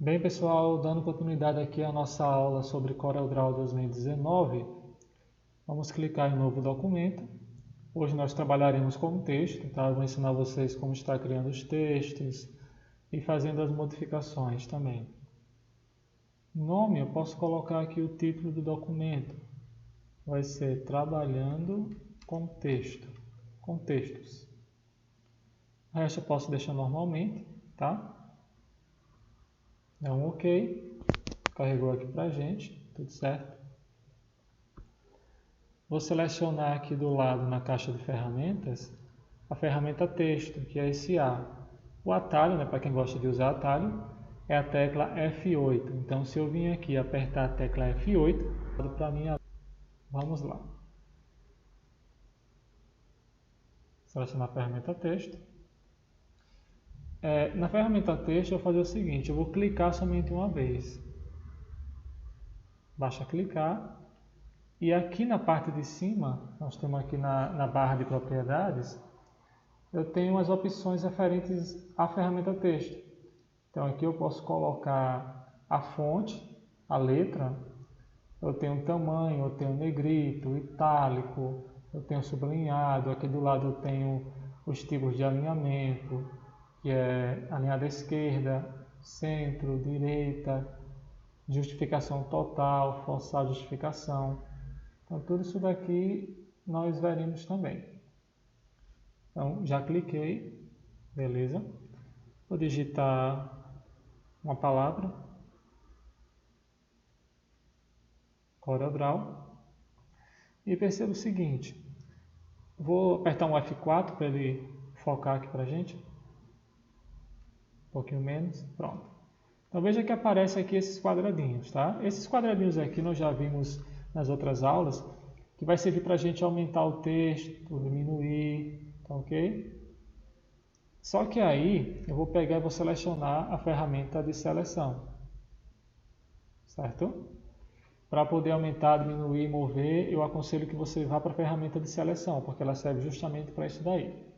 Bem, pessoal, dando continuidade aqui à nossa aula sobre CorelDRAW 2019, vamos clicar em novo documento. Hoje nós trabalharemos com texto, tá? Eu vou ensinar vocês como estar criando os textos e fazendo as modificações também. Nome, eu posso colocar aqui o título do documento. Vai ser Trabalhando com Texto, com textos. O resto eu posso deixar normalmente, tá? Dá um OK, carregou aqui pra gente, tudo certo. Vou selecionar aqui do lado na caixa de ferramentas a ferramenta texto, que é esse A. O atalho, né, para quem gosta de usar atalho, é a tecla F8. Então se eu vim aqui apertar a tecla F8, para mim, vamos lá. Selecionar a ferramenta texto. Na ferramenta texto eu vou fazer o seguinte, eu vou clicar somente uma vez. Basta clicar. E aqui na parte de cima, nós temos aqui na barra de propriedades, eu tenho as opções referentes à ferramenta texto. Então aqui eu posso colocar a fonte, a letra, eu tenho tamanho, eu tenho negrito, itálico, eu tenho sublinhado, aqui do lado eu tenho os tipos de alinhamento, que é alinhado à esquerda, centro, direita, justificação total, forçar a justificação. Então tudo isso daqui nós veremos também. Então já cliquei, beleza. Vou digitar uma palavra, CorelDRAW, e perceba o seguinte, vou apertar um F4 para ele focar aqui para a gente, um pouquinho menos, pronto. Então veja que aparece aqui esses quadradinhos, tá? Esses quadradinhos aqui nós já vimos nas outras aulas, que vai servir para a gente aumentar o texto, diminuir, tá ok? Só que aí eu vou pegar e vou selecionar a ferramenta de seleção, certo? Para poder aumentar, diminuir, mover, eu aconselho que você vá para a ferramenta de seleção, porque ela serve justamente para isso daí.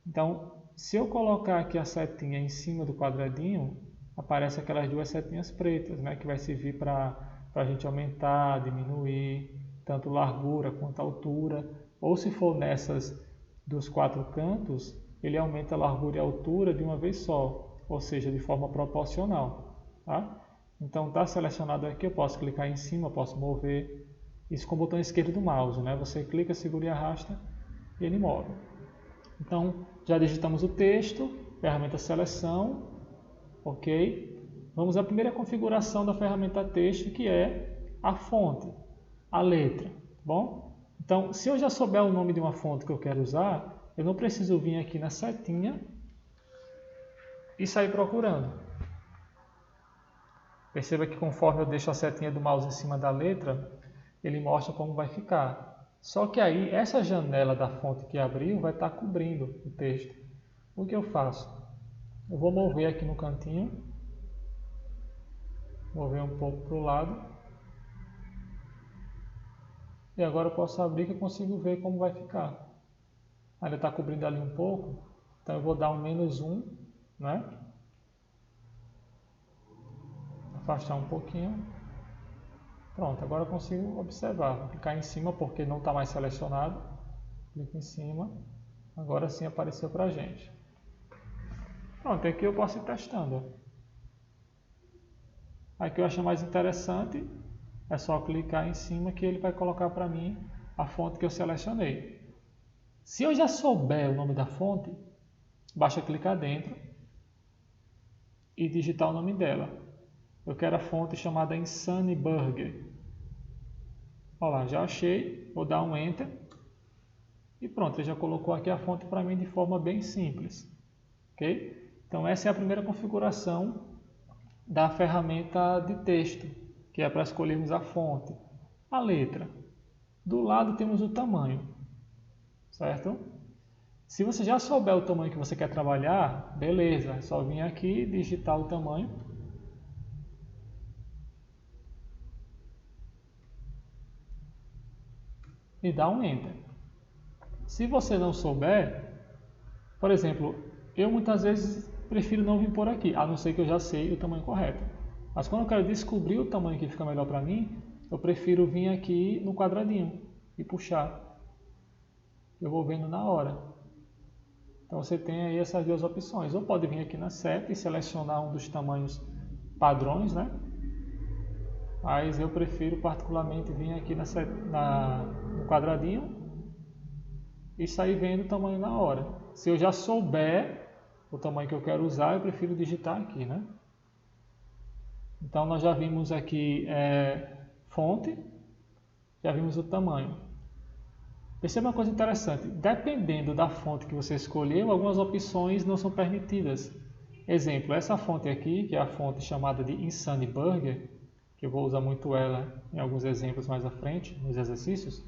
Então, se eu colocar aqui a setinha em cima do quadradinho, aparece aquelas duas setinhas pretas, né, que vai servir para a gente aumentar, diminuir, tanto largura quanto altura, ou se for nessas dos quatro cantos, ele aumenta a largura e a altura de uma vez só, ou seja, de forma proporcional, tá? Então está selecionado aqui, eu posso clicar em cima, posso mover, isso com o botão esquerdo do mouse, né? Você clica, segura e arrasta e ele move. Então já digitamos o texto, ferramenta seleção, ok? Vamos à primeira configuração da ferramenta texto, que é a fonte, a letra, tá bom? Então, se eu já souber o nome de uma fonte que eu quero usar, eu não preciso vir aqui na setinha e sair procurando. Perceba que conforme eu deixo a setinha do mouse em cima da letra, ele mostra como vai ficar. Só que aí, essa janela da fonte que abriu vai estar cobrindo o texto. O que eu faço? Eu vou mover aqui no cantinho, mover um pouco para o lado. E agora eu posso abrir que eu consigo ver como vai ficar. Ainda está cobrindo ali um pouco, então eu vou dar um -1, né? Afastar um pouquinho. Pronto, agora eu consigo observar. Vou clicar em cima porque não está mais selecionado. Clico em cima. Agora sim apareceu para a gente. Pronto, aqui eu posso ir testando. Aqui eu acho mais interessante, é só clicar em cima que ele vai colocar para mim a fonte que eu selecionei. Se eu já souber o nome da fonte, basta clicar dentro e digitar o nome dela. Eu quero a fonte chamada Insane Burger. Olha lá, já achei, vou dar um Enter. E pronto, ele já colocou aqui a fonte para mim de forma bem simples. Ok? Então essa é a primeira configuração da ferramenta de texto, que é para escolhermos a fonte. A letra. Do lado temos o tamanho, certo? Se você já souber o tamanho que você quer trabalhar, beleza, é só vir aqui, digitar o tamanho. E dar um Enter. Se você não souber, por exemplo, eu muitas vezes prefiro não vir por aqui, a não ser que eu já sei o tamanho correto. Mas quando eu quero descobrir o tamanho que fica melhor para mim, eu prefiro vir aqui no quadradinho e puxar. Eu vou vendo na hora. Então você tem aí essas duas opções. Ou pode vir aqui na seta e selecionar um dos tamanhos padrões, né? Mas eu prefiro particularmente vir aqui no quadradinho e sair vendo o tamanho na hora. Se eu já souber o tamanho que eu quero usar, eu prefiro digitar aqui, né? Então nós já vimos aqui fonte, já vimos o tamanho. Perceba uma coisa interessante, dependendo da fonte que você escolheu, algumas opções não são permitidas. Exemplo, essa fonte aqui, que é a fonte chamada de Insane Burger, que eu vou usar muito ela em alguns exemplos mais à frente, nos exercícios.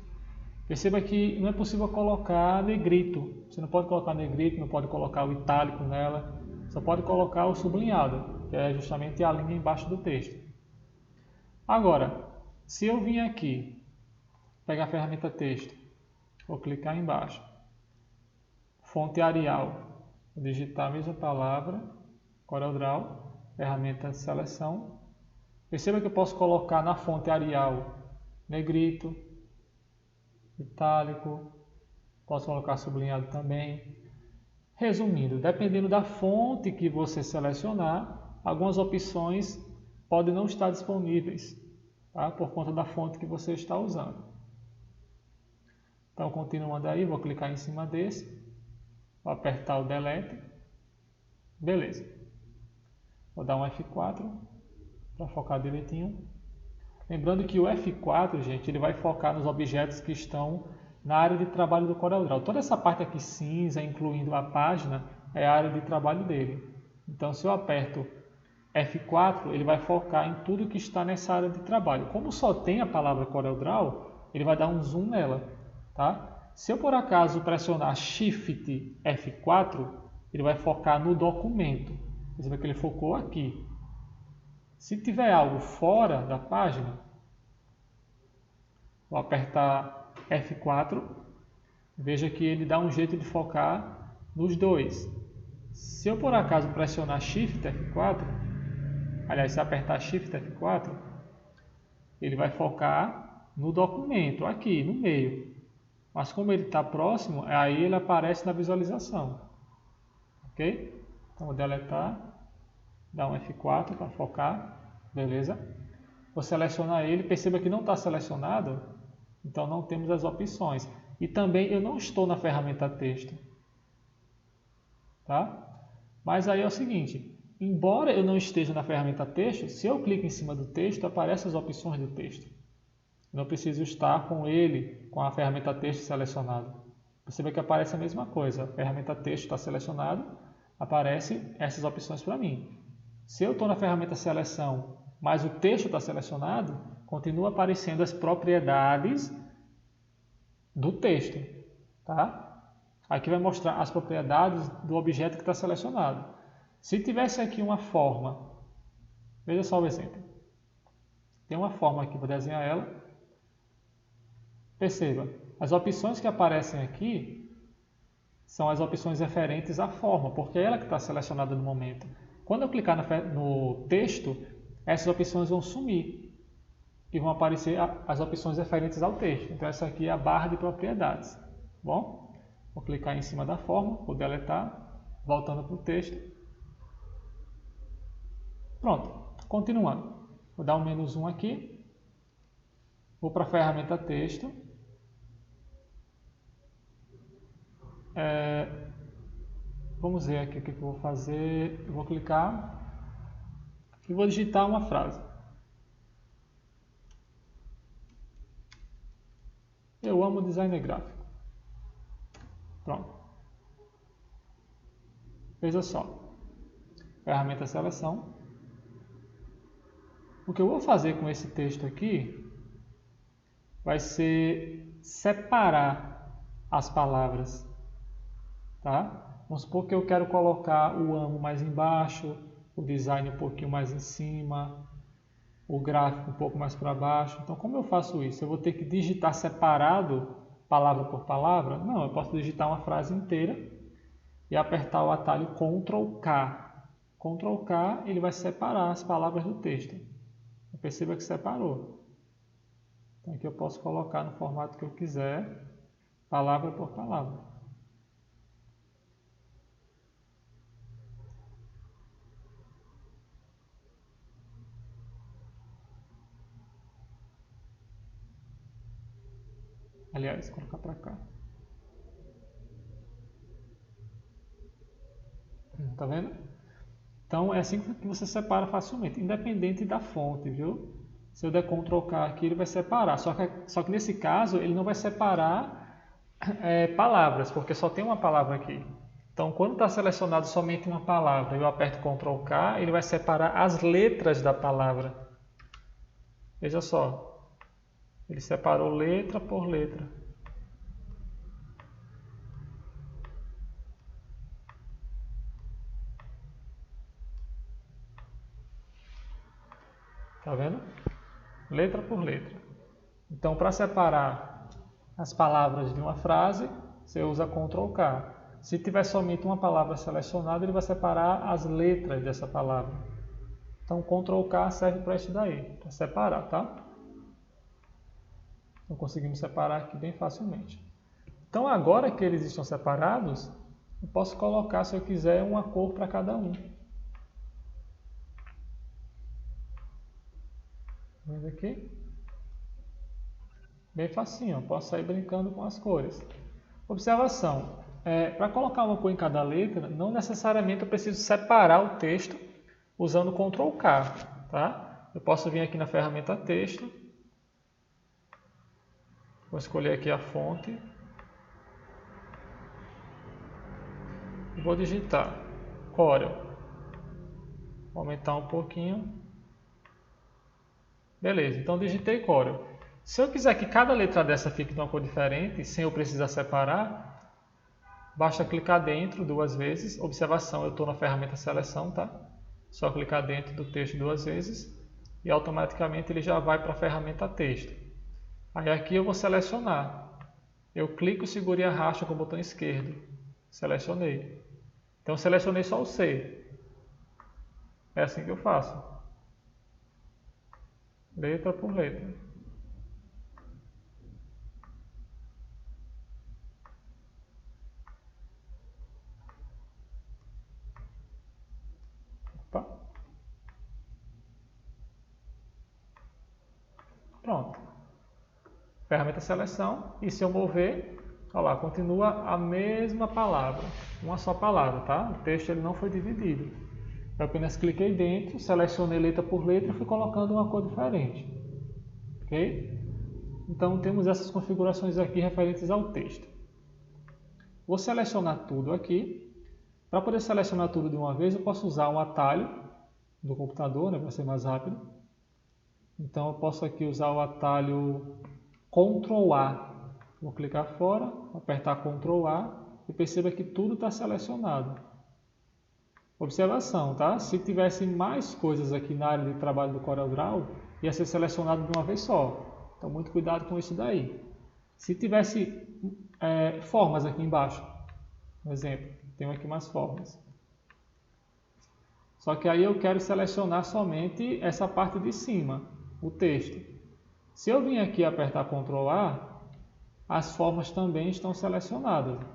Perceba que não é possível colocar negrito. Você não pode colocar negrito, não pode colocar o itálico nela, só pode colocar o sublinhado, que é justamente a linha embaixo do texto. Agora, se eu vim aqui, pegar a ferramenta texto, vou clicar embaixo, fonte Arial, vou digitar a mesma palavra, CorelDRAW, ferramenta seleção. Perceba que eu posso colocar na fonte Arial negrito, itálico, posso colocar sublinhado também. Resumindo, dependendo da fonte que você selecionar, algumas opções podem não estar disponíveis, tá? Por conta da fonte que você está usando. Então, continuando aí, vou clicar em cima desse, vou apertar o Delete, beleza. Vou dar um F4 para focar direitinho. Lembrando que o F4, gente, ele vai focar nos objetos que estão na área de trabalho do CorelDRAW. Toda essa parte aqui cinza, incluindo a página, é a área de trabalho dele. Então, se eu aperto F4, ele vai focar em tudo que está nessa área de trabalho. Como só tem a palavra CorelDRAW, ele vai dar um zoom nela, tá? Se eu, por acaso, pressionar Shift F4, ele vai focar no documento. Você vê que ele focou aqui. Se tiver algo fora da página, vou apertar F4, veja que ele dá um jeito de focar nos dois. Se eu por acaso pressionar Shift F4, aliás, se apertar Shift F4, ele vai focar no documento, aqui no meio. Mas como ele está próximo, aí ele aparece na visualização. Ok? Então vou deletar, dar um F4 para focar, beleza? Vou selecionar ele, perceba que não está selecionado, então não temos as opções. E também eu não estou na ferramenta texto, tá? Mas aí é o seguinte, embora eu não esteja na ferramenta texto, se eu clico em cima do texto, aparecem as opções do texto. Eu não preciso estar com ele, com a ferramenta texto selecionado. Perceba que aparece a mesma coisa, a ferramenta texto está selecionado, aparecem essas opções para mim. Se eu estou na ferramenta seleção, mas o texto está selecionado, continua aparecendo as propriedades do texto, tá? Aqui vai mostrar as propriedades do objeto que está selecionado. Se tivesse aqui uma forma, veja só o exemplo. Tem uma forma aqui, vou desenhar ela. Perceba, as opções que aparecem aqui são as opções referentes à forma, porque é ela que está selecionada no momento. Quando eu clicar no texto, essas opções vão sumir e vão aparecer as opções referentes ao texto. Então essa aqui é a barra de propriedades. Bom, vou clicar em cima da forma, vou deletar, voltando para o texto. Pronto, continuando. Vou dar um -1 aqui, vou para a ferramenta texto. Vamos ver aqui o que eu vou fazer. Eu vou clicar e vou digitar uma frase. Eu amo design gráfico. Pronto. Veja só. Ferramenta seleção. O que eu vou fazer com esse texto aqui vai ser separar as palavras, tá? Vamos supor que eu quero colocar o amo mais embaixo, o design um pouquinho mais em cima, o gráfico um pouco mais para baixo. Então, como eu faço isso? Eu vou ter que digitar separado, palavra por palavra? Não, eu posso digitar uma frase inteira e apertar o atalho Ctrl+K. Ctrl K, ele vai separar as palavras do texto. Perceba que separou. Então aqui eu posso colocar no formato que eu quiser, palavra por palavra. Aliás, vou colocar para cá. Tá vendo? Então é assim que você separa facilmente, independente da fonte, viu? Se eu der Ctrl K aqui, ele vai separar. Só que nesse caso, ele não vai separar palavras, porque só tem uma palavra aqui. Então, quando está selecionado somente uma palavra e eu aperto Ctrl K, ele vai separar as letras da palavra. Veja só. Ele separou letra por letra. Tá vendo? Letra por letra. Então, para separar as palavras de uma frase, você usa Ctrl K. Se tiver somente uma palavra selecionada, ele vai separar as letras dessa palavra. Então, Ctrl K serve para isso daí, para separar, tá? Então, conseguimos separar aqui bem facilmente. Então, agora que eles estão separados, eu posso colocar, se eu quiser, uma cor para cada um. Vendo aqui? Bem facinho, eu posso sair brincando com as cores. Observação, para colocar uma cor em cada letra, não necessariamente eu preciso separar o texto usando Ctrl K, tá? Eu posso vir aqui na ferramenta texto, vou escolher aqui a fonte, e vou digitar Corel, vou aumentar um pouquinho, beleza, então digitei Corel. Se eu quiser que cada letra dessa fique de uma cor diferente, sem eu precisar separar, basta clicar dentro 2 vezes. Observação, eu estou na ferramenta seleção, tá? Só clicar dentro do texto 2 vezes e automaticamente ele já vai para a ferramenta texto. Aí aqui eu vou selecionar. Eu clico, seguro e arrasto com o botão esquerdo. Selecionei. Então selecionei só o C. É assim que eu faço. Letra por letra. Pronto. Ferramenta seleção. E se eu mover, olha lá, continua a mesma palavra. Uma só palavra, tá? O texto ele não foi dividido. Eu apenas cliquei dentro, selecionei letra por letra e fui colocando uma cor diferente. Ok? Então temos essas configurações aqui referentes ao texto. Vou selecionar tudo aqui. Para poder selecionar tudo de uma vez, eu posso usar um atalho do computador, né, para ser mais rápido. Então eu posso aqui usar o atalho Ctrl A. Vou clicar fora, apertar Ctrl A e perceba que tudo está selecionado. Observação, tá? Se tivesse mais coisas aqui na área de trabalho do CorelDRAW, ia ser selecionado de uma vez só. Então muito cuidado com isso daí. Se tivesse formas aqui embaixo, por exemplo, tenho aqui mais formas. Só que aí eu quero selecionar somente essa parte de cima, o texto. Se eu vim aqui apertar Ctrl A, as formas também estão selecionadas. Tá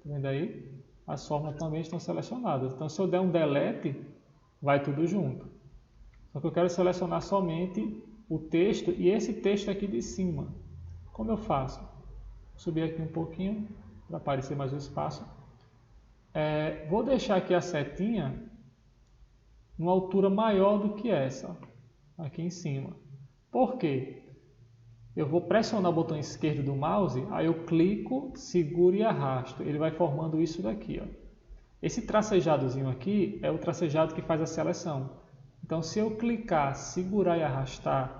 vendo aí? As formas também estão selecionadas. Então, se eu der um delete, vai tudo junto. Só que eu quero selecionar somente o texto e esse texto aqui de cima. Como eu faço? Vou subir aqui um pouquinho para aparecer mais o espaço. Vou deixar aqui a setinha numa altura maior do que essa, aqui em cima. Por quê? Eu vou pressionar o botão esquerdo do mouse, aí eu clico, seguro e arrasto. Ele vai formando isso daqui. Ó. Esse tracejadozinho aqui é o tracejado que faz a seleção. Então, se eu clicar, segurar e arrastar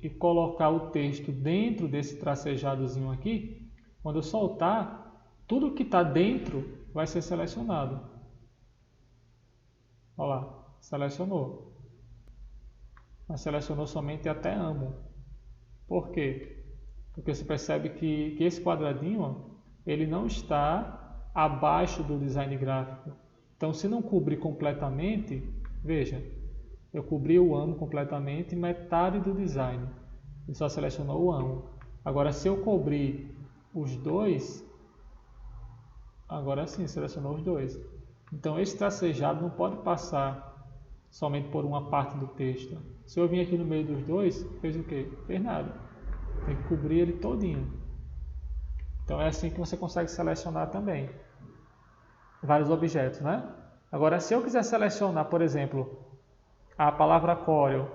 e colocar o texto dentro desse tracejadozinho aqui, quando eu soltar, tudo que está dentro vai ser selecionado. Olha lá, selecionou. Mas selecionou somente até amo. Por quê? Porque você percebe que esse quadradinho, ó, ele não está abaixo do design gráfico. Então, se não cobrir completamente, veja, eu cobri o amo completamente, metade do design. Ele só selecionou o amo. Agora, se eu cobrir os dois, agora sim, selecionou os dois. Então, esse tracejado não pode passar somente por uma parte do texto. Se eu vim aqui no meio dos dois, fez o quê? Fez nada. Tem que cobrir ele todinho. Então, é assim que você consegue selecionar também vários objetos, né? Agora, se eu quiser selecionar, por exemplo, a palavra Corel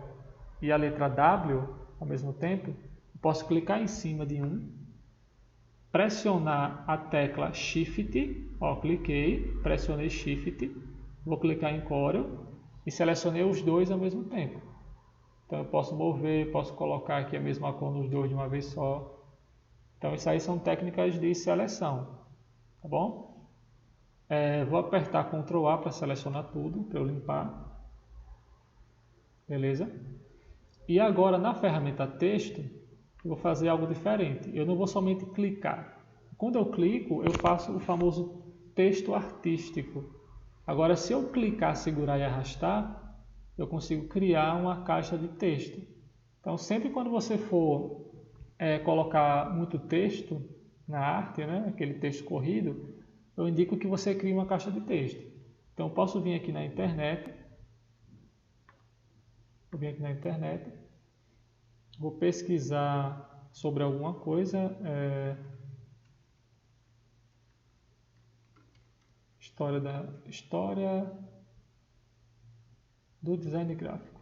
e a letra W ao mesmo tempo, eu posso clicar em cima de um, pressionar a tecla Shift, ó, cliquei, pressionei Shift, vou clicar em Corel e selecionei os dois ao mesmo tempo. Então eu posso mover, posso colocar aqui a mesma cor nos dois de uma vez só. Então isso aí são técnicas de seleção, tá bom? Vou apertar Ctrl A para selecionar tudo, para eu limpar. Beleza? E agora na ferramenta texto, eu vou fazer algo diferente. Eu não vou somente clicar. Quando eu clico, eu faço o famoso texto artístico. Agora, se eu clicar, segurar e arrastar, eu consigo criar uma caixa de texto. Então, sempre quando você for colocar muito texto na arte, né, aquele texto corrido, eu indico que você crie uma caixa de texto. Então, eu posso vir aqui na internet. Vou vir aqui na internet. Vou pesquisar sobre alguma coisa. História do design gráfico.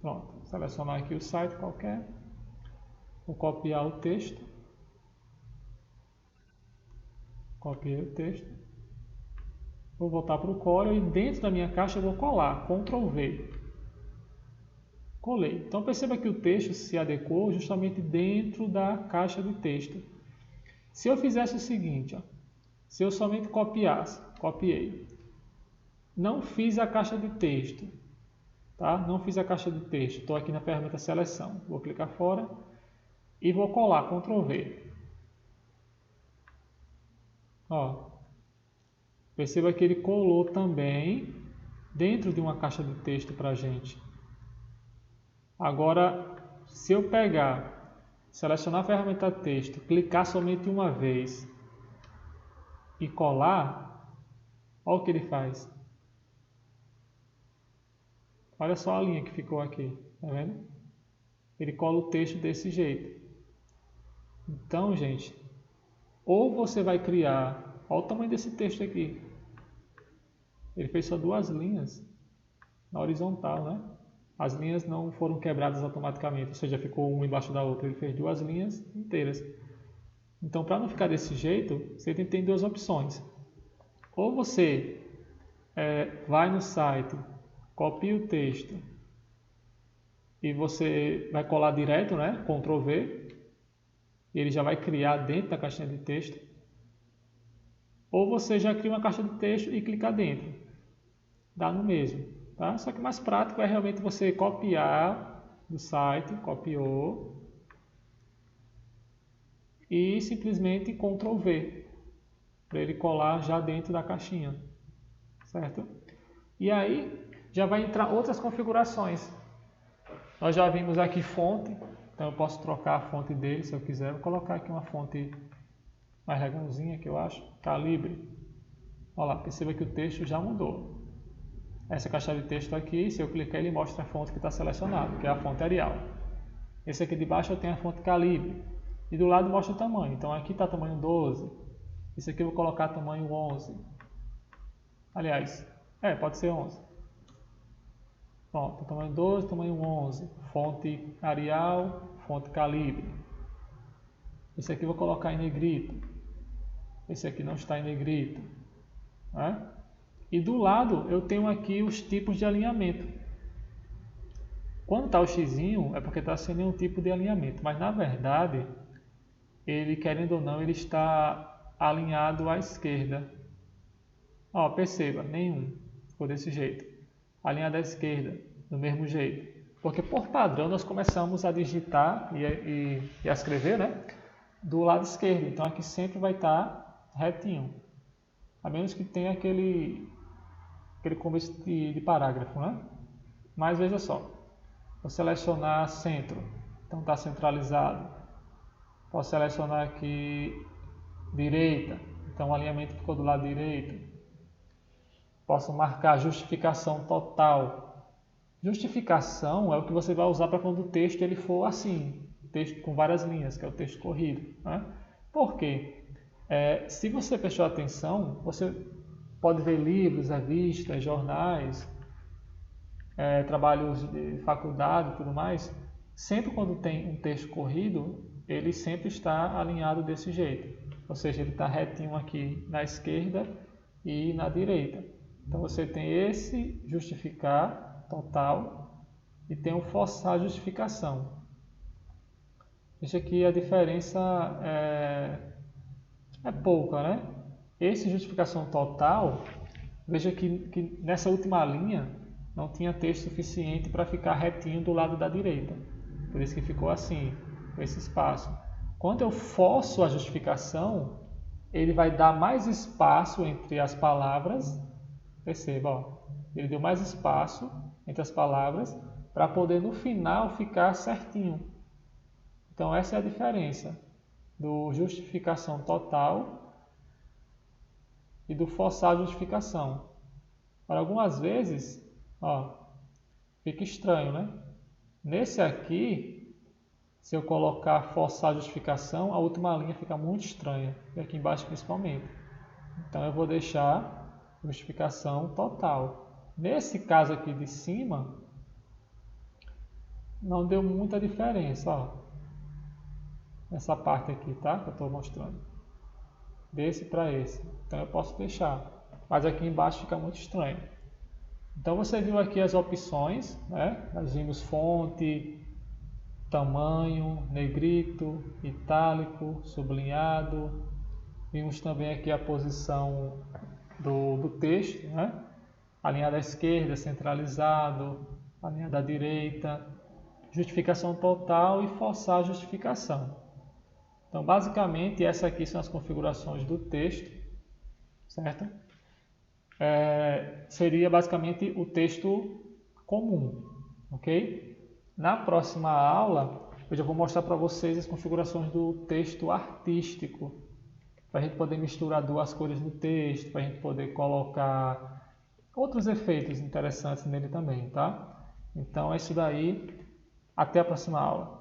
Pronto, selecionar aqui o site qualquer. Vou copiar o texto. Copiei o texto. Vou voltar para o Corel e dentro da minha caixa eu vou colar, Ctrl V. Colei. Então perceba que o texto se adequou justamente dentro da caixa de texto. Se eu fizesse o seguinte, ó, se eu somente copiasse, copiei, não fiz a caixa de texto, tá? Não fiz a caixa de texto, estou aqui na ferramenta seleção, vou clicar fora e vou colar, Ctrl V. Ó, perceba que ele colou também dentro de uma caixa de texto para a gente. Agora, se eu pegar, selecionar a ferramenta texto, clicar somente uma vez e colar, olha o que ele faz. Olha só a linha que ficou aqui, tá vendo? Ele cola o texto desse jeito. Então, gente, ou você vai criar, olha o tamanho desse texto aqui. Ele fez só duas linhas na horizontal, né? As linhas não foram quebradas automaticamente, ou seja, ficou uma embaixo da outra. Ele fez duas linhas inteiras. Então, para não ficar desse jeito, você tem duas opções. Ou você vai no site, copia o texto e você vai colar direto, né? Ctrl V. E ele já vai criar dentro da caixinha de texto. Ou você já cria uma caixa de texto e clica dentro. Dá no mesmo. Tá? Só que mais prático é realmente você copiar do site, copiou, e simplesmente Ctrl V, para ele colar já dentro da caixinha, certo? E aí já vai entrar outras configurações. Nós já vimos aqui fonte, então eu posso trocar a fonte dele se eu quiser. Vou colocar aqui uma fonte mais legalzinha que eu acho, calibre. Olha lá, perceba que o texto já mudou. Essa caixa de texto aqui, se eu clicar, ele mostra a fonte que está selecionada, que é a fonte Arial. Esse aqui de baixo eu tenho a fonte Calibre. E do lado mostra o tamanho. Então aqui está tamanho 12. Esse aqui eu vou colocar tamanho 11. Aliás, pode ser 11. Pronto, tamanho 12, tamanho 11. Fonte Arial, fonte Calibre. Esse aqui eu vou colocar em negrito. Esse aqui não está em negrito. Né? E do lado eu tenho aqui os tipos de alinhamento. Quando está o xizinho é porque está sem nenhum tipo de alinhamento. Mas na verdade, ele querendo ou não, ele está alinhado à esquerda. Ó, perceba, nenhum. Ficou desse jeito. Alinhado à esquerda, do mesmo jeito. Porque por padrão nós começamos a digitar e a escrever, né, do lado esquerdo. Então aqui sempre vai estar retinho. A menos que tenha aquele começo de parágrafo, né? Mas veja só, vou selecionar centro, então está centralizado. Posso selecionar aqui direita, então o alinhamento ficou do lado direito. Posso marcar justificação total. Justificação é o que você vai usar para quando o texto ele for assim, texto com várias linhas, que é o texto corrido, né? Por quê? Se você prestou atenção, você pode ver livros, revistas, jornais, trabalhos de faculdade e tudo mais. Sempre quando tem um texto corrido, ele sempre está alinhado desse jeito. Ou seja, ele está retinho aqui na esquerda e na direita. Então você tem esse justificar total e tem o forçar justificação. Veja que a diferença é pouca, né? Esse justificação total, veja que nessa última linha não tinha texto suficiente para ficar retinho do lado da direita. Por isso que ficou assim, com esse espaço. Quando eu forço a justificação, ele vai dar mais espaço entre as palavras. Perceba, ó, ele deu mais espaço entre as palavras para poder no final ficar certinho. Então essa é a diferença do justificação total e do forçar a justificação. Para algumas vezes, ó, fica estranho, né? Nesse aqui, se eu colocar forçar a justificação, a última linha fica muito estranha, e aqui embaixo principalmente. Então eu vou deixar justificação total. Nesse caso aqui de cima, não deu muita diferença, ó. Nessa parte aqui, tá? Que eu estou mostrando. Desse para esse. Então eu posso deixar. Mas aqui embaixo fica muito estranho. Então você viu aqui as opções, né? Nós vimos fonte, tamanho, negrito, itálico, sublinhado. Vimos também aqui a posição do texto, né? Alinhado à esquerda, centralizado, alinhado à direita, justificação total e forçar a justificação. Então, basicamente, essas aqui são as configurações do texto, certo? Seria basicamente o texto comum, ok? Na próxima aula, eu já vou mostrar para vocês as configurações do texto artístico, para a gente poder misturar duas cores no texto, para a gente poder colocar outros efeitos interessantes nele também, tá? Então, é isso daí. Até a próxima aula.